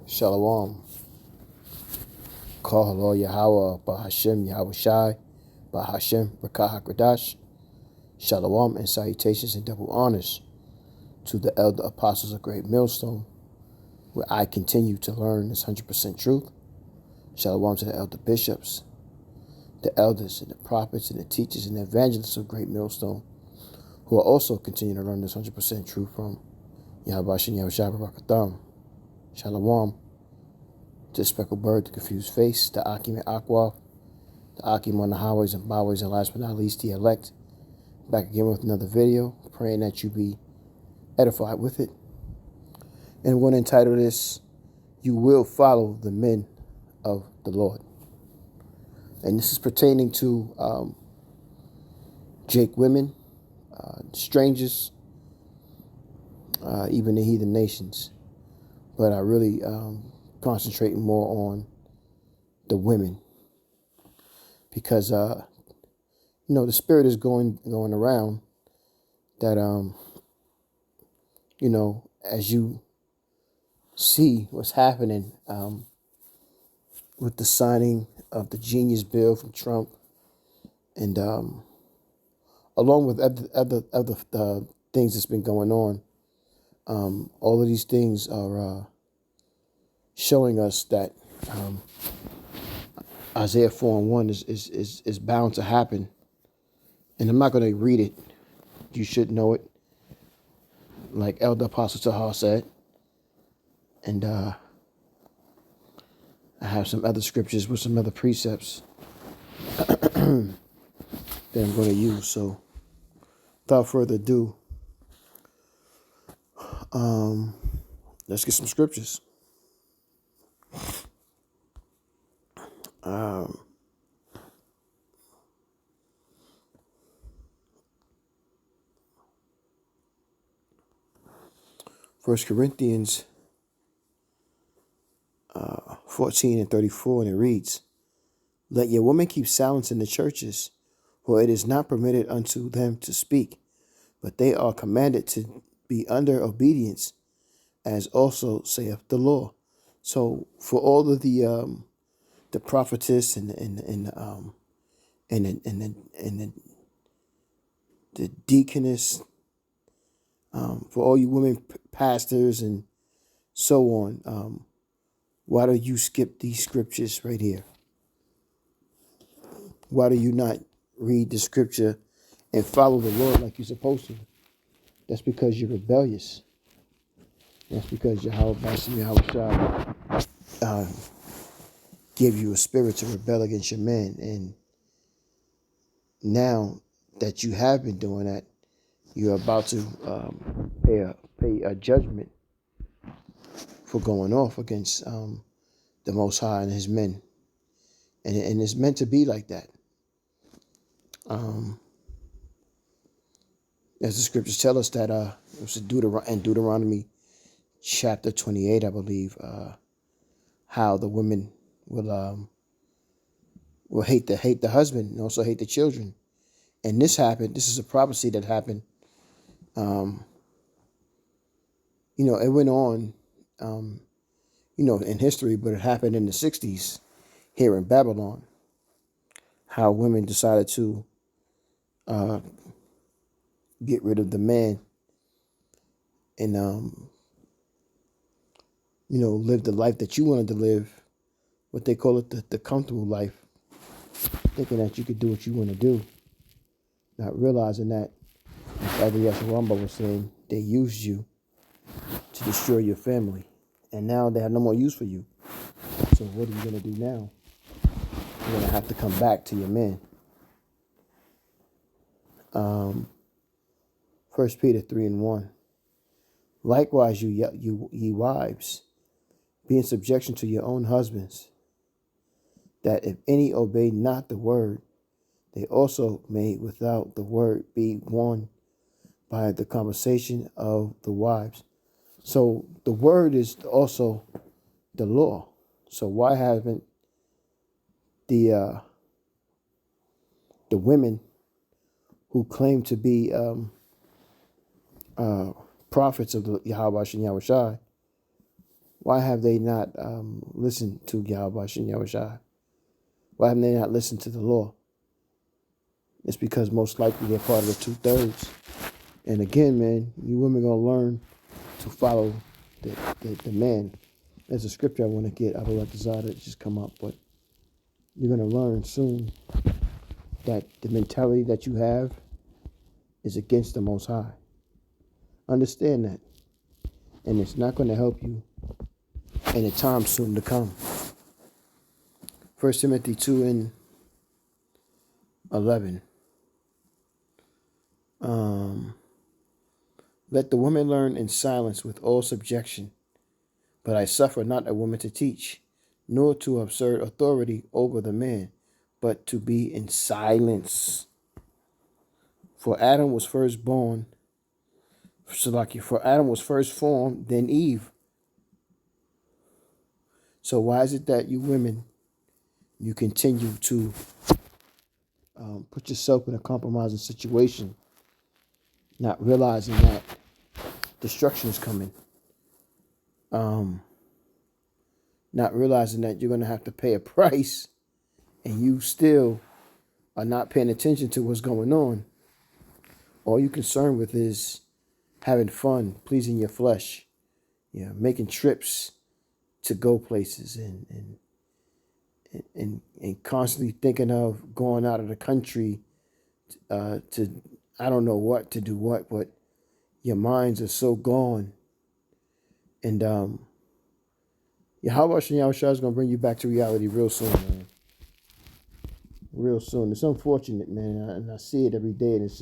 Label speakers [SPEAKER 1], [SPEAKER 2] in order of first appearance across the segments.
[SPEAKER 1] Shalom. Call hello Yahweh, Bahashem, Yahweh Shai, Bahashem, Rakah HaKradash. Shalom and salutations and double honors to the elder apostles of Great Millstone, where I continue to learn this 100% truth. Shalom to the elder bishops, the elders and the prophets and the teachers and the evangelists of Great Millstone, who are also continuing to learn this 100% truth from Yahweh Hashem, Yahweh Shai, Barakatham. Shalom to the speckled bird, the confused face, the Akim and Aqua, the Akim on the highways and byways, and last but not least, the elect. Back again with another video, praying that you be edified with it. And I'm going to entitle this, You Will Follow the Men of the Lord. And this is pertaining to Jake women, strangers, even the heathen nations. But I really concentrating more on the women, because the spirit is going around that as you see what's happening with the signing of the Genius Bill from Trump, and along with other things that's been going on, all of these things are showing us that Isaiah 4:1 is bound to happen. And I'm not going to read it. You should know it, like Elder Apostle Tahar said. And I have some other scriptures with some other precepts that I'm going to use. So without further ado, let's get some scriptures. 1 Corinthians 14:34, and it reads, Let your women keep silence in the churches, for it is not permitted unto them to speak, but they are commanded to be under obedience, as also saith the law. So for all of the prophetess and the deaconess, for all you women pastors and so on, why do you skip these scriptures right here? Why do you not read the scripture and follow the Lord like you're supposed to? That's because you're rebellious. That's because Yahweh Shai give you a spirit to rebel against your man. And now that you have been doing that, you're about to pay a judgment for going off against the Most High and his men. And it's meant to be like that. As the scriptures tell us that it was in Deuteronomy chapter 28, I believe, how the women will hate the husband and also hate the children. And this happened. This is a prophecy that happened. It went on, in history, but it happened in the 60s here in Babylon. How women decided to get rid of the man and live the life that you wanted to live, what they call it, the comfortable life, thinking that you could do what you want to do, not realizing that, as Elder Yasharamba was saying, they used you to destroy your family, and now they have no more use for you. So what are you going to do now? You're going to have to come back to your man. 1 Peter 3:1. Likewise, ye wives, be in subjection to your own husbands, that if any obey not the word, they also may without the word be won by the conversation of the wives. So the word is also the law. So why haven't the women who claim to be prophets of the Yahweh and Yahweh Shai, Why have they not listened to Yahweh and Yahushua? Why haven't they not listened to the law? It's because most likely they're part of the 2/3. And again, man, you women gonna learn to follow the man. There's a scripture I want to get. I don't like desire to just come up, but you're gonna learn soon that the mentality that you have is against the Most High. Understand that, and it's not going to help you in the time soon to come. 1 Timothy 2:11. Let the woman learn in silence with all subjection, but I suffer not a woman to teach, nor to assert authority over the man, but to be in silence. For Adam was first born, for Adam was first formed, then Eve. So why is it that you women, you continue to put yourself in a compromising situation, not realizing that destruction is coming, not realizing that you're going to have to pay a price, and you still are not paying attention to what's going on? All you're concerned with is having fun, pleasing your flesh, making trips to go places, and constantly thinking of going out of the country to I don't know what to do what, but your minds are so gone. And Yahweh Yahushua is gonna bring you back to reality real soon, man. Real soon. It's unfortunate, man, and I see it every day, and it's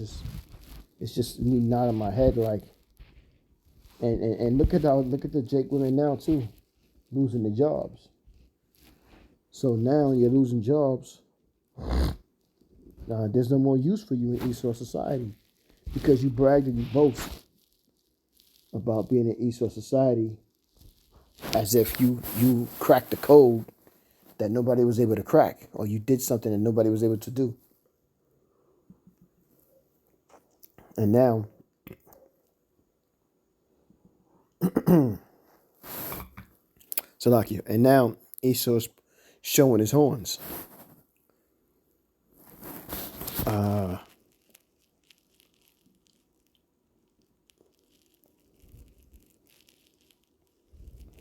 [SPEAKER 1] just me nodding my head like. And look at the Jake women now too, losing their jobs. So now you're losing jobs. There's no more use for you in Esau society because you bragged and you boast about being in Esau society as if you cracked the code that nobody was able to crack, or you did something that nobody was able to do. And now, Salakia, and now Esau's showing his horns.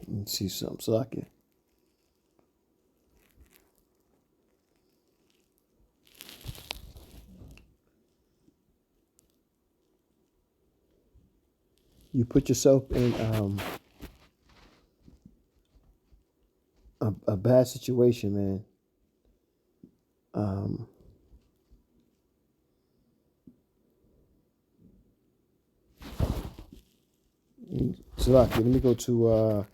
[SPEAKER 1] Let's see something, Salakia. You put yourself in a bad situation, man. Salakia, let me go to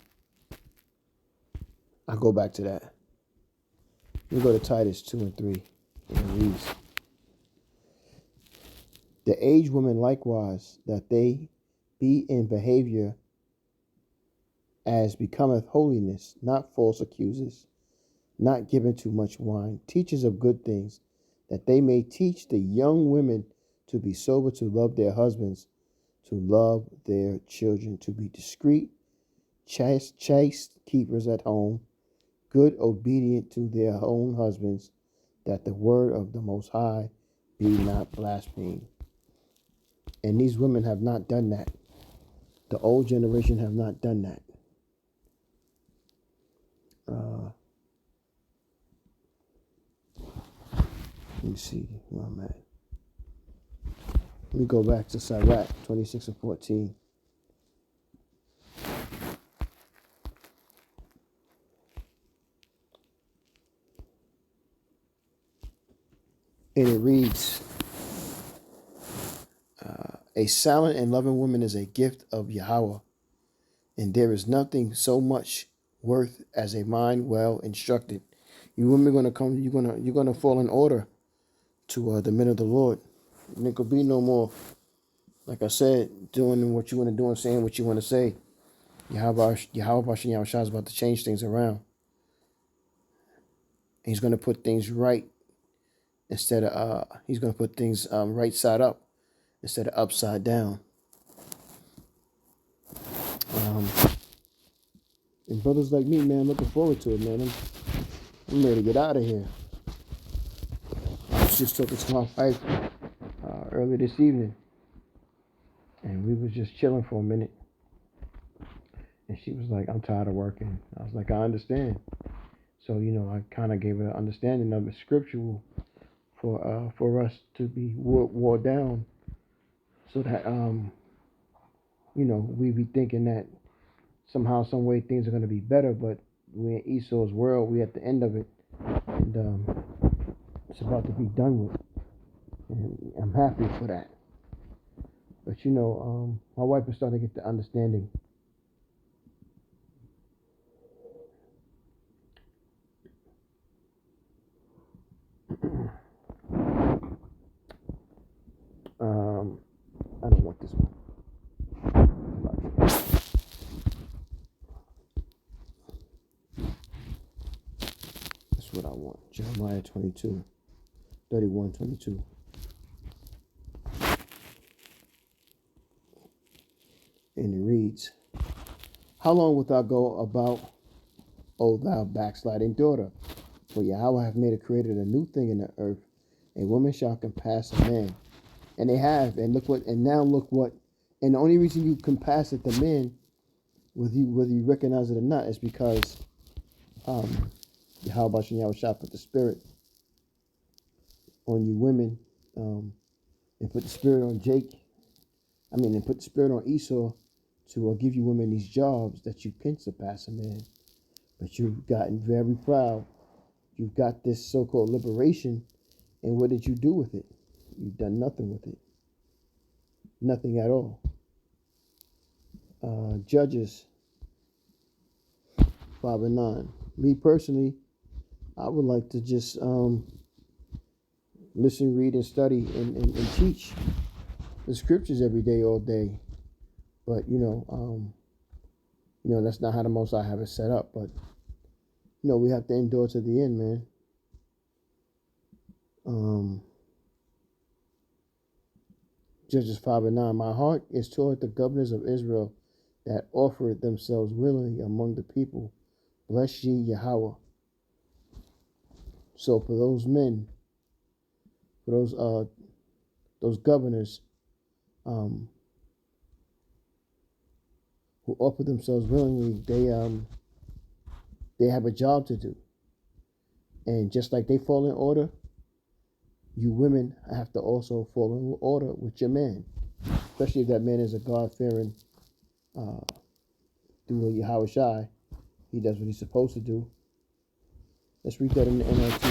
[SPEAKER 1] I'll go back to that. Let me go to Titus 2:3. And it reads, the aged women likewise, that they be in behavior as becometh holiness, not false accusers, not given to much wine, teachers of good things, that they may teach the young women to be sober, to love their husbands, to love their children, to be discreet, chaste keepers at home, good, obedient to their own husbands, that the word of the Most High be not blasphemed. And these women have not done that. The old generation have not done that. Let me see where I'm at. Let me go back to Sirach 26:14. And it reads, a silent and loving woman is a gift of Yahweh, and there is nothing so much worth as a mind well instructed. You women are gonna come. You're gonna fall in order to the men of the Lord. And there could be no more, like I said, doing what you want to do and saying what you want to say. Yahweh Yahushua is about to change things around. He's gonna put things right instead of he's gonna put things right side up instead of upside down. And brothers like me, man, looking forward to it, man. I'm ready to get out of here. I was just talking to my wife earlier this evening, and we was just chilling for a minute. And she was like, "I'm tired of working." I was like, "I understand." So I kind of gave her an understanding of the scriptural for us to be wore down, so that we be thinking that somehow, some way, things are going to be better. But we're in Esau's world. We're at the end of it, and it's about to be done with. And I'm happy for that. But my wife is starting to get the understanding. I don't want this one. That's what I want. Jeremiah 22, 31, 22. And it reads, "How long wilt thou go about, O thou backsliding daughter? For Yahweh hath created a new thing in the earth. A woman shall compass a man." And they have, and look what, and and the only reason you compass it to men, whether you recognize it or not, is because Yahweh shall put the spirit on you women, and put the spirit on and put the spirit on Esau to give you women these jobs that you can surpass a man. But you've gotten very proud. You've got this so-called liberation, and what did you do with it? You've done nothing with it. Nothing at all. Judges 5 and 9. Me personally, I would like to just listen, read, and study and teach the scriptures every day, all day. But that's not how the Most High have it set up. But we have to endure to the end, man. Judges 5 and 9. My heart is toward the governors of Israel that offered themselves willingly among the people. Bless ye Yahweh. So for those men, for those governors who offer themselves willingly, they have a job to do. And just like they fall in order, you women have to also fall in order with your man, especially if that man is a God-fearing, through Yahweh Shai. He does what he's supposed to do. Let's read that in the NLT.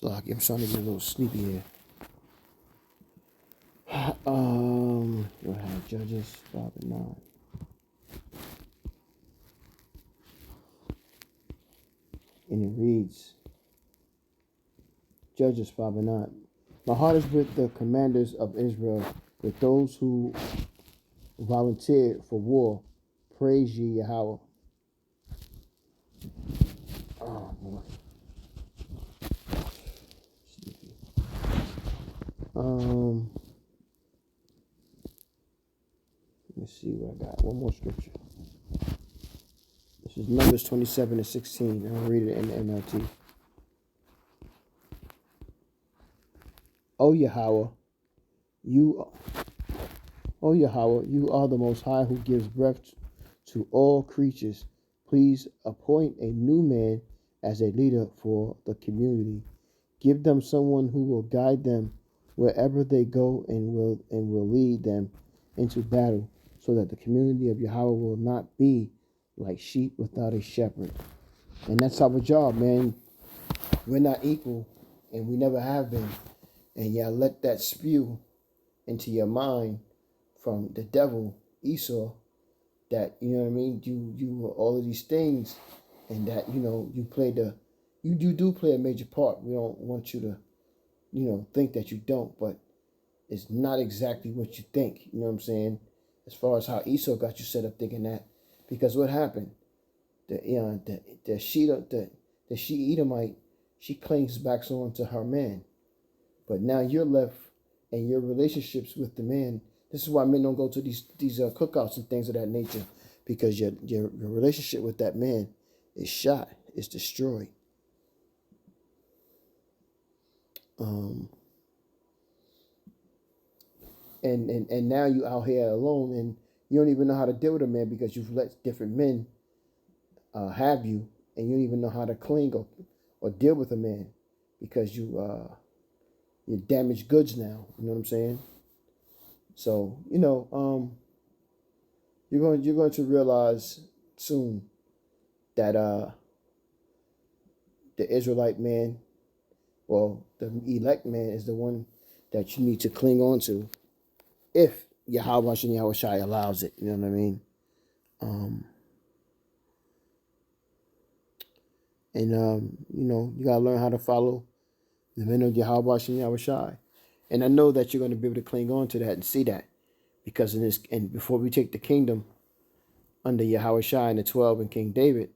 [SPEAKER 1] I'm starting to get a little sleepy here. We'll have Judges 5 and 9. And it reads, Judges 5 and 9. My heart is with the commanders of Israel, with those who volunteered for war. Praise ye Yahweh. Oh, boy. Let's see what I got. One more scripture. This is Numbers 27 and 16. I'll read it in the NLT. O Yahweh, you are the Most High, who gives breath to all creatures. Please appoint a new man as a leader for the community. Give them someone who will guide them wherever they go and will lead them into battle, so that the community of Yahweh will not be like sheep without a shepherd. And that's our job, man. We're not equal, and we never have been. And let that spew into your mind from the devil, Esau, that, you were all of these things, and that, you do play a major part. We don't want you to, think that you don't, but it's not exactly what you think, you know what I'm saying? As far as how Esau got you set up thinking that, because what happened? The She-Edomite, she clings back on to her man, but now you're left, and your relationships with the man. This is why men don't go to these cookouts and things of that nature, because your relationship with that man is shot, is destroyed. And now you out here alone, and you don't even know how to deal with a man because you've let different men have you, and you don't even know how to cling or deal with a man because you're damaged goods now. You know what I'm saying? So you're going to realize soon that the Israelite man, well, the elect man, is the one that you need to cling on to if Yahweh and Yahweh Shai allows it. You know what I mean? You gotta learn how to follow the men of Yahweh and Yahweh Shai. And I know that you're going to be able to cling on to that and see that, because and before we take the kingdom under Yahweh Shai and the 12 and King David,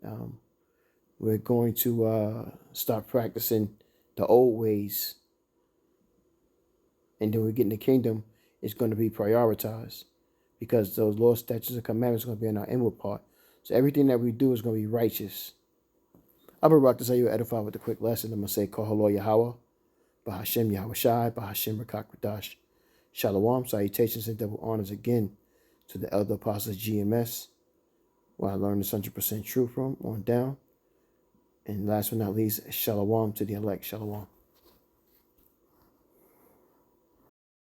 [SPEAKER 1] we're going to start practicing the old ways, and then we get in the kingdom. It's going to be prioritized because those laws, statutes, and commandments are going to be in our inward part. So everything that we do is going to be righteous. I'm going to rock this how you edify with a quick lesson. I'm going to say, Call Halo Yahweh, Bahashem Yahweh Shai, Bahashem Rakak Radash. Shalom, salutations and double honors again to the elder apostles GMS, where I learned this 100% truth from on down. And last but not least, shalom to the elect. Shalom.